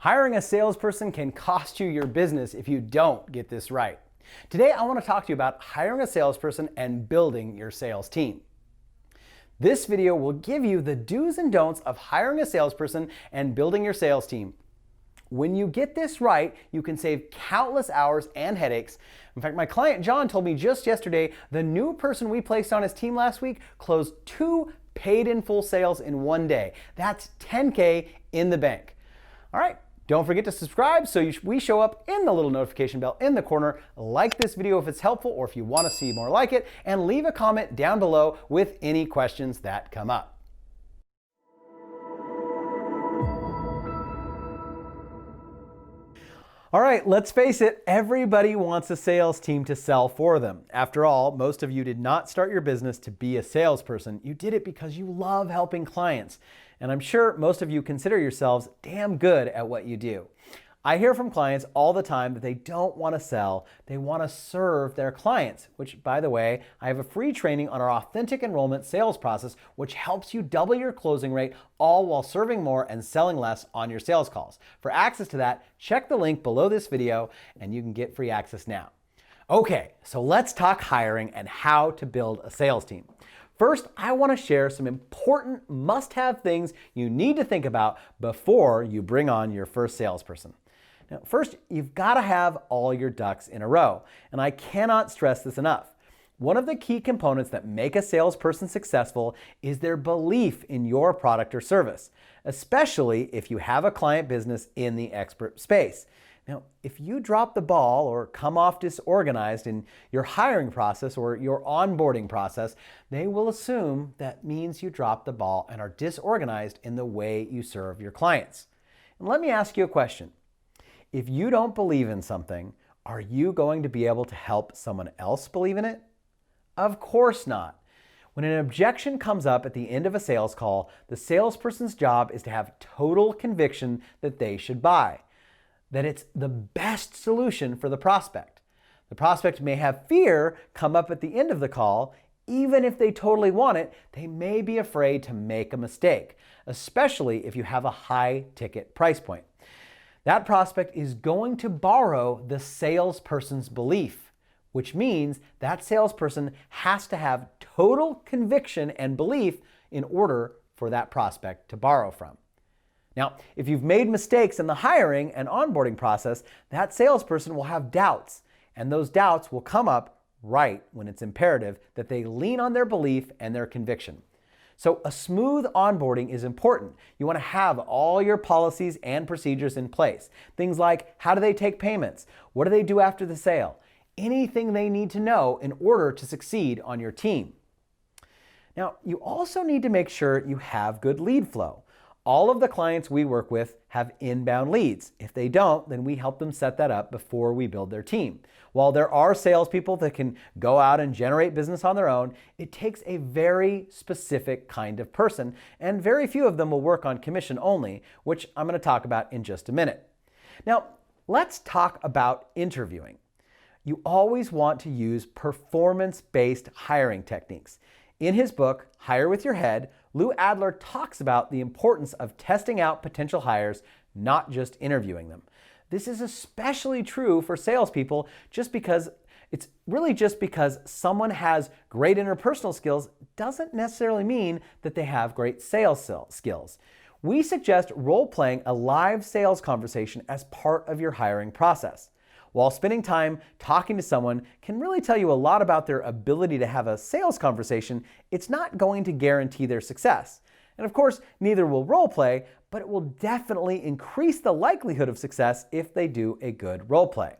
Hiring a salesperson can cost you your business if you don't get this right. Today, I want to talk to you about hiring a salesperson and building your sales team. This video will give you the do's and don'ts of hiring a salesperson and building your sales team. When you get this right, you can save countless hours and headaches. In fact, my client John told me just yesterday the new person we placed on his team last week closed 2 paid in full sales in one day. That's $10K in the bank. All right, don't forget to subscribe so we show up in the little notification bell in the corner. Like this video if it's helpful or if you want to see more like it, and leave a comment down below with any questions that come up. All right, let's face it, everybody wants a sales team to sell for them. After all, most of you did not start your business to be a salesperson. You did it because you love helping clients. And I'm sure most of you consider yourselves damn good at what you do. I hear from clients all the time that they don't want to sell, they want to serve their clients, which, by the way, I have a free training on our authentic enrollment sales process, which helps you double your closing rate, all while serving more and selling less on your sales calls. For access to that, check the link below this video and you can get free access now. Okay, so let's talk hiring and how to build a sales team. First, I want to share some important must-have things you need to think about before you bring on your first salesperson. Now, first, you've got to have all your ducks in a row, and I cannot stress this enough. One of the key components that make a salesperson successful is their belief in your product or service, especially if you have a client business in the expert space. Now, if you drop the ball or come off disorganized in your hiring process or your onboarding process, they will assume that means you dropped the ball and are disorganized in the way you serve your clients. And let me ask you a question. If you don't believe in something, are you going to be able to help someone else believe in it? Of course not. When an objection comes up at the end of a sales call, the salesperson's job is to have total conviction that they should buy, that it's the best solution for the prospect. The prospect may have fear come up at the end of the call. Even if they totally want it, they may be afraid to make a mistake, especially if you have a high ticket price point. That prospect is going to borrow the salesperson's belief, which means that salesperson has to have total conviction and belief in order for that prospect to borrow from. Now, if you've made mistakes in the hiring and onboarding process, that salesperson will have doubts, and those doubts will come up right when it's imperative that they lean on their belief and their conviction. So a smooth onboarding is important. You want to have all your policies and procedures in place. Things like, how do they take payments? What do they do after the sale? Anything they need to know in order to succeed on your team. Now, you also need to make sure you have good lead flow. All of the clients we work with have inbound leads. If they don't, then we help them set that up before we build their team. While there are salespeople that can go out and generate business on their own, it takes a very specific kind of person, and very few of them will work on commission only, which I'm going to talk about in just a minute. Now, let's talk about interviewing. You always want to use performance-based hiring techniques. In his book, Hire with Your Head, Lou Adler talks about the importance of testing out potential hires, not just interviewing them. This is especially true for salespeople just because someone has great interpersonal skills doesn't necessarily mean that they have great sales skills. We suggest role-playing a live sales conversation as part of your hiring process. While spending time talking to someone can really tell you a lot about their ability to have a sales conversation, it's not going to guarantee their success. And of course, neither will role play, but it will definitely increase the likelihood of success if they do a good role play.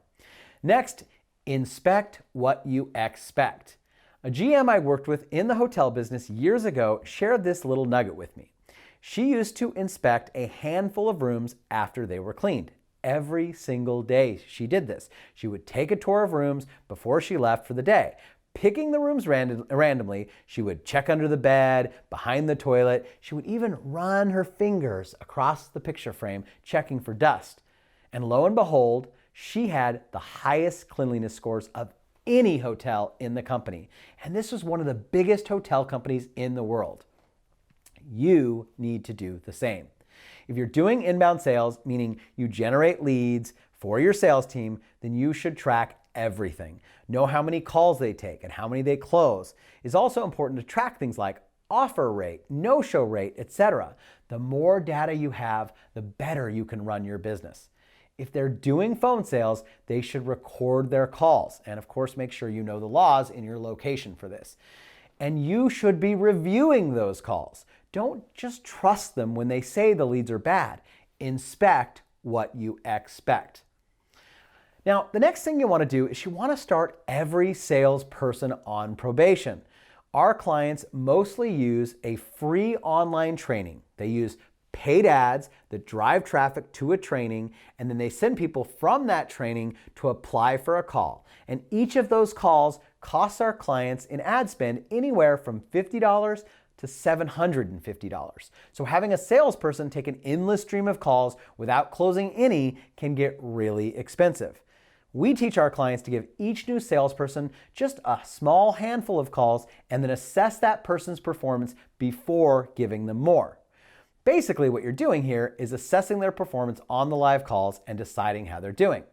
Next, inspect what you expect. A GM I worked with in the hotel business years ago shared this little nugget with me. She used to inspect a handful of rooms after they were cleaned. Every single day she did this. She would take a tour of rooms before she left for the day. Picking the rooms randomly, she would check under the bed, behind the toilet. She would even run her fingers across the picture frame, checking for dust. And lo and behold, she had the highest cleanliness scores of any hotel in the company. And this was one of the biggest hotel companies in the world. You need to do the same. If you're doing inbound sales, meaning you generate leads for your sales team, then you should track everything. Know how many calls they take and how many they close. It's also important to track things like offer rate, no-show rate, etc. The more data you have, the better you can run your business. If they're doing phone sales, they should record their calls. And of course, make sure you know the laws in your location for this. And you should be reviewing those calls. Don't just trust them when they say the leads are bad. Inspect what you expect. Now, the next thing you want to do is you want to start every salesperson on probation. Our clients mostly use a free online training. They use paid ads that drive traffic to a training, and then they send people from that training to apply for a call. And each of those calls costs our clients in ad spend anywhere from $50 to $750. So having a salesperson take an endless stream of calls without closing any can get really expensive. We teach our clients to give each new salesperson just a small handful of calls and then assess that person's performance before giving them more. Basically, what you're doing here is assessing their performance on the live calls and deciding how they're doing.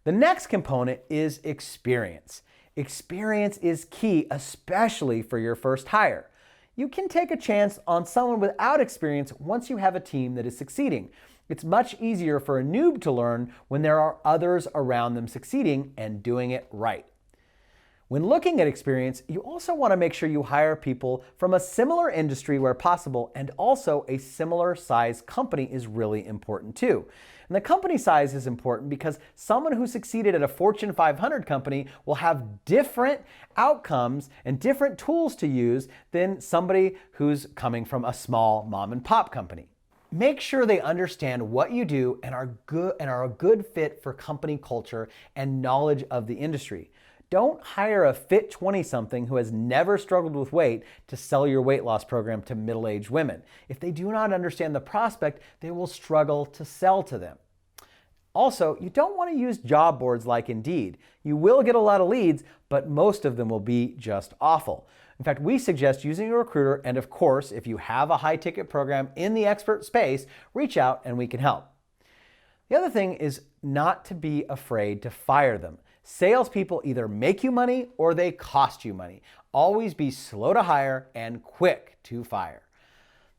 The next component is experience. Experience is key, especially for your first hire. You can take a chance on someone without experience once you have a team that is succeeding. It's much easier for a noob to learn when there are others around them succeeding and doing it right. When looking at experience, you also want to make sure you hire people from a similar industry where possible, and also a similar size company is really important too. And the company size is important because someone who succeeded at a Fortune 500 company will have different outcomes and different tools to use than somebody who's coming from a small mom and pop company. Make sure they understand what you do and are a good fit for company culture and knowledge of the industry. Don't hire a fit 20-something who has never struggled with weight to sell your weight loss program to middle-aged women. If they do not understand the prospect, they will struggle to sell to them. Also, you don't want to use job boards like Indeed. You will get a lot of leads, but most of them will be just awful. In fact, we suggest using a recruiter, and of course, if you have a high-ticket program in the expert space, reach out and we can help. The other thing is not to be afraid to fire them. Salespeople either make you money or they cost you money. Always be slow to hire and quick to fire.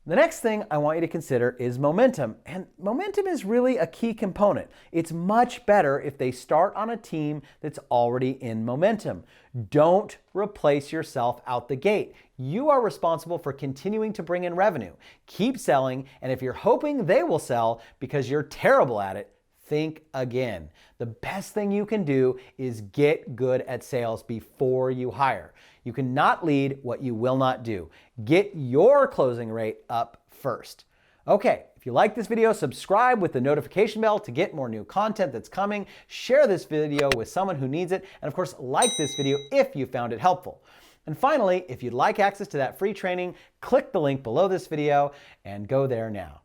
The next thing I want you to consider is momentum, and momentum is really a key component. It's much better if they start on a team that's already in momentum. Don't replace yourself out the gate. You are responsible for continuing to bring in revenue. Keep selling, and if you're hoping they will sell because you're terrible at it, think again. The best thing you can do is get good at sales before you hire. You cannot lead what you will not do. Get your closing rate up first. Okay, if you like this video, subscribe with the notification bell to get more new content that's coming. Share this video with someone who needs it. And of course, like this video if you found it helpful. And finally, if you'd like access to that free training, click the link below this video and go there now.